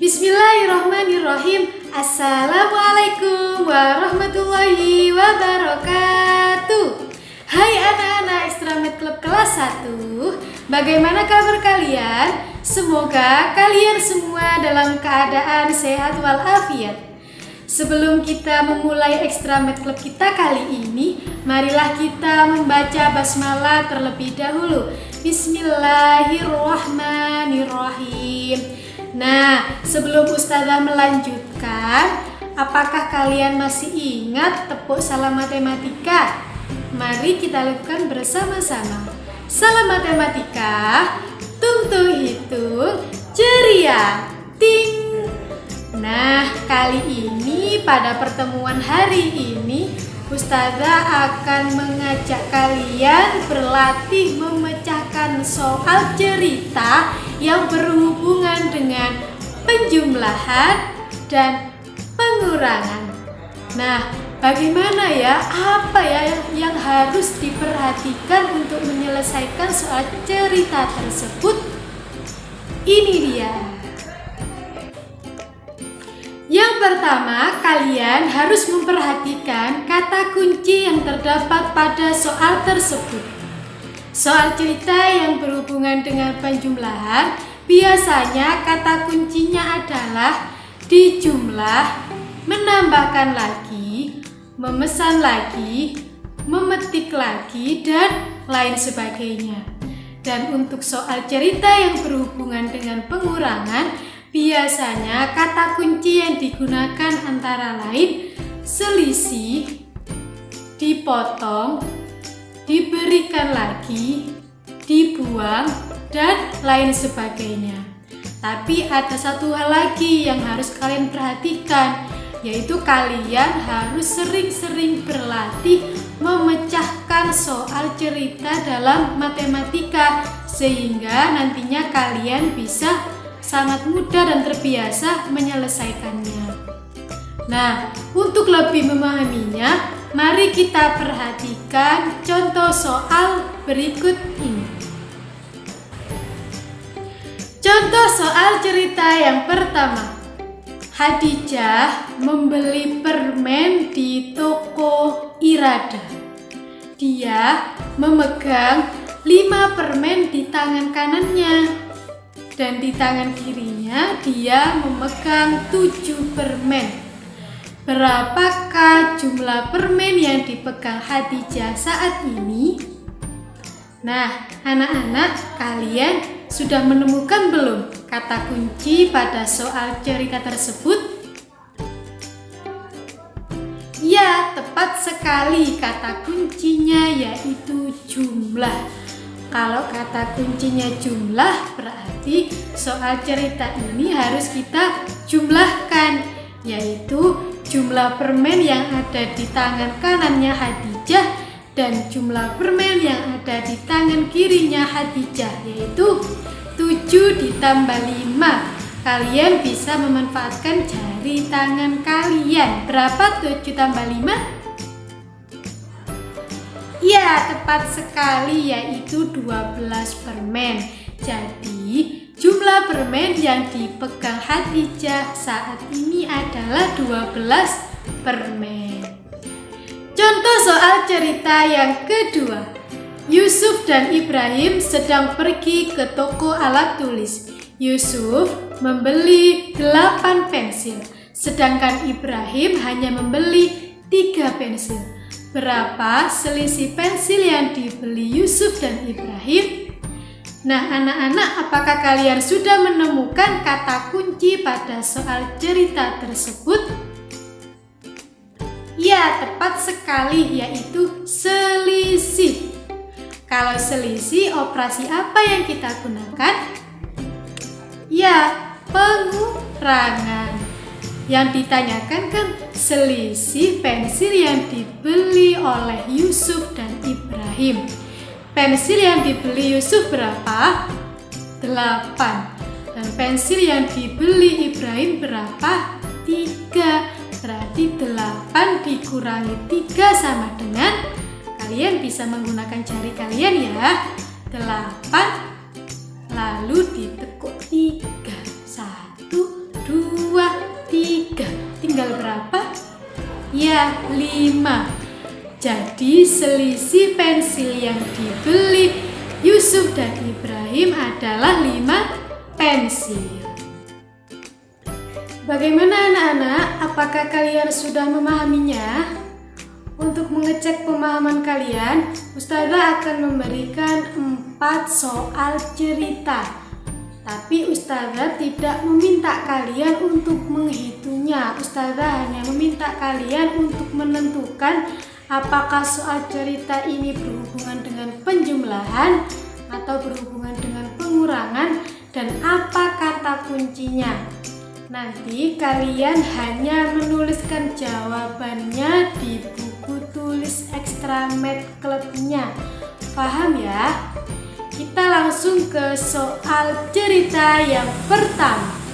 Bismillahirrahmanirrahim. Assalamualaikum warahmatullahi wabarakatuh. Hai anak-anak Extramed Club kelas 1. Bagaimana kabar kalian? Semoga kalian semua dalam keadaan sehat walafiat. Sebelum kita memulai Extramed Club kita kali ini, marilah kita membaca basmalah terlebih dahulu. Bismillahirrahmanirrahim. Nah, sebelum Ustazah melanjutkan, apakah kalian masih ingat tepuk salam matematika? Mari kita lakukan bersama-sama. Salam matematika, tung tung hitung, ceria, ting. Nah, kali ini pada pertemuan hari ini, Ustazah akan mengajak kalian berlatih memecahkan soal cerita yang berhubungan dengan penjumlahan dan pengurangan. Nah, bagaimana ya? Apa ya yang harus diperhatikan untuk menyelesaikan soal cerita tersebut? Ini dia. Yang pertama, kalian harus memperhatikan kata kunci yang terdapat pada soal tersebut. Soal cerita yang berhubungan dengan penjumlahan, biasanya kata kuncinya adalah dijumlah, menambahkan lagi, memesan lagi, memetik lagi, dan lain sebagainya. Dan untuk soal cerita yang berhubungan dengan pengurangan, biasanya kata kunci yang digunakan antara lain selisih, dipotong, diberikan lagi, dibuang, dan lain sebagainya. Tapi ada satu hal lagi yang harus kalian perhatikan, yaitu kalian harus sering-sering berlatih memecahkan soal cerita dalam matematika, sehingga nantinya kalian bisa sangat mudah dan terbiasa menyelesaikannya. Nah, untuk lebih memahaminya, mari kita perhatikan contoh soal berikut ini. Contoh soal cerita yang pertama. Hadijah membeli permen di toko Irada. Dia memegang 5 permen di tangan kanannya, dan di tangan kirinya dia memegang 7 permen. Berapakah jumlah permen yang dipegang Hadijah saat ini? Nah, anak-anak, kalian sudah menemukan belum kata kunci pada soal cerita tersebut? Ya, tepat sekali, kata kuncinya yaitu jumlah. Kalau kata kuncinya jumlah, berarti soal cerita ini harus kita jumlahkan, yaitu jumlah permen yang ada di tangan kanannya Hadijah dan jumlah permen yang ada di tangan kirinya Hadijah, yaitu 7 ditambah 5. Kalian bisa memanfaatkan jari tangan kalian. Berapa 7 tambah 5? Ya, tepat sekali, yaitu 12 permen. Jadi, jumlah permen yang dipegang Hadijah saat ini adalah 12 permen. Contoh soal cerita yang kedua. Yusuf dan Ibrahim sedang pergi ke toko alat tulis. Yusuf membeli 8 pensil, sedangkan Ibrahim hanya membeli 3 pensil. Berapa selisih pensil yang dibeli Yusuf dan Ibrahim? Nah, anak-anak, apakah kalian sudah menemukan kata kunci pada soal cerita tersebut? Ya, tepat sekali, yaitu selisih. Kalau selisih, operasi apa yang kita gunakan? Ya, pengurangan. Yang ditanyakan kan selisih pensil yang dibeli oleh Yusuf dan Ibrahim. Pensil yang dibeli Yusuf berapa? 8. Dan pensil yang dibeli Ibrahim berapa? 3. Berarti 8 dikurangi 3 sama dengan, kalian bisa menggunakan jari kalian ya, 8 lalu ditekuk 3. 1, 2, 5. Jadi selisih pensil yang dibeli Yusuf dan Ibrahim adalah 5 pensil. Bagaimana anak-anak? Apakah kalian sudah memahaminya? Untuk mengecek pemahaman kalian, Ustazah akan memberikan 4 soal cerita. Tapi Ustazah tidak meminta kalian untuk menghitungnya. Ustazah hanya meminta kalian untuk menentukan apakah soal cerita ini berhubungan dengan penjumlahan atau berhubungan dengan pengurangan dan apa kata kuncinya. Nanti kalian hanya menuliskan jawabannya di buku tulis Ekstra Math Club-nya. Paham ya? Kita langsung ke soal cerita yang pertama.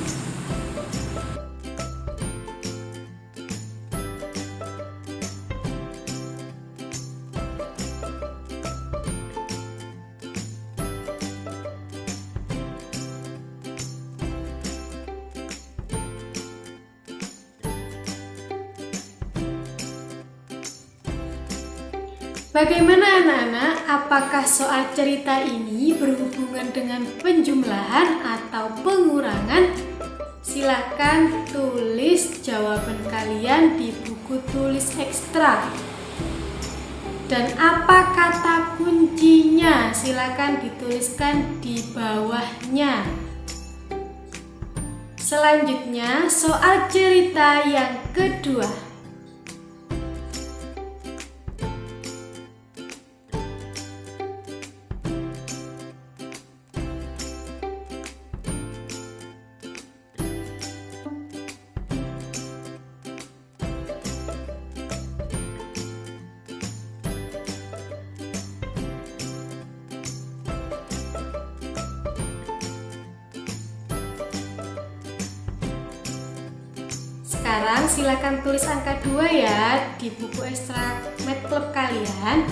Bagaimana anak-anak? Apakah soal cerita ini berhubungan dengan penjumlahan atau pengurangan? Silakan tulis jawaban kalian di buku tulis ekstra. Dan apa kata kuncinya? Silakan dituliskan di bawahnya. Selanjutnya, soal cerita yang kedua. Sekarang silakan tulis angka 2 ya di buku Ekstra Math Club kalian.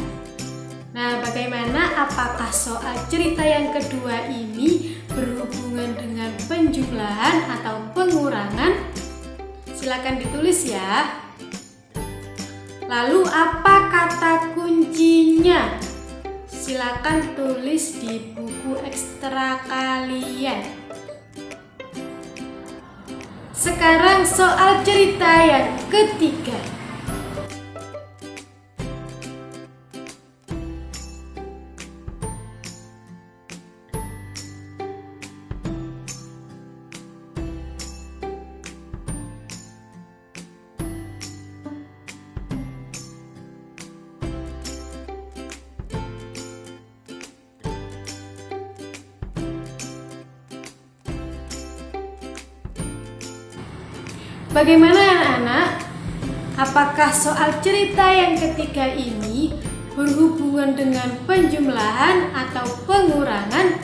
Nah, bagaimana? Apakah soal cerita yang kedua ini berhubungan dengan penjumlahan atau pengurangan? Silakan ditulis ya. Lalu apa kata kuncinya? Silakan tulis di buku ekstra kalian. Sekarang soal cerita yang ketiga. Bagaimana anak-anak? Apakah soal cerita yang ketiga ini berhubungan dengan penjumlahan atau pengurangan?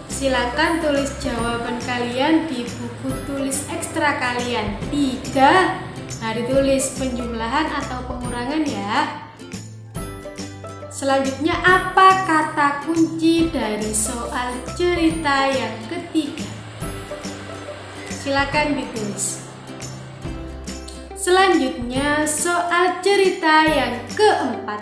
Silakan tulis jawaban kalian di buku tulis ekstra kalian 3. Nah, ditulis penjumlahan atau pengurangan ya. Selanjutnya, apa kata kunci dari soal cerita yang ketiga? Silakan ditulis. Selanjutnya, soal cerita yang keempat.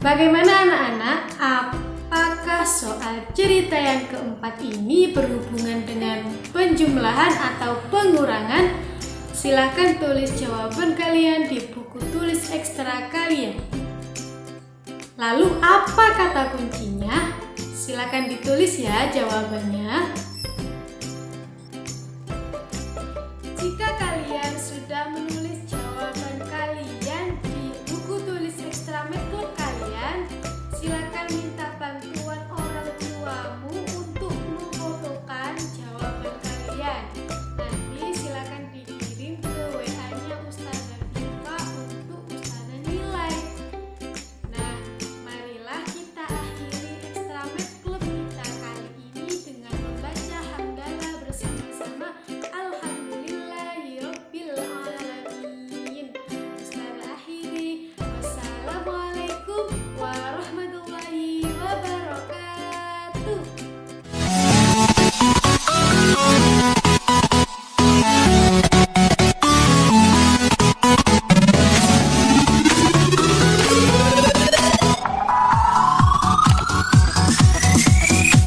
Bagaimana anak-anak? Apakah soal cerita yang keempat ini berhubungan dengan penjumlahan atau pengurangan? Silakan tulis jawaban kalian di buku tulis ekstra kalian. Lalu apa kata kuncinya? Silakan ditulis ya jawabannya.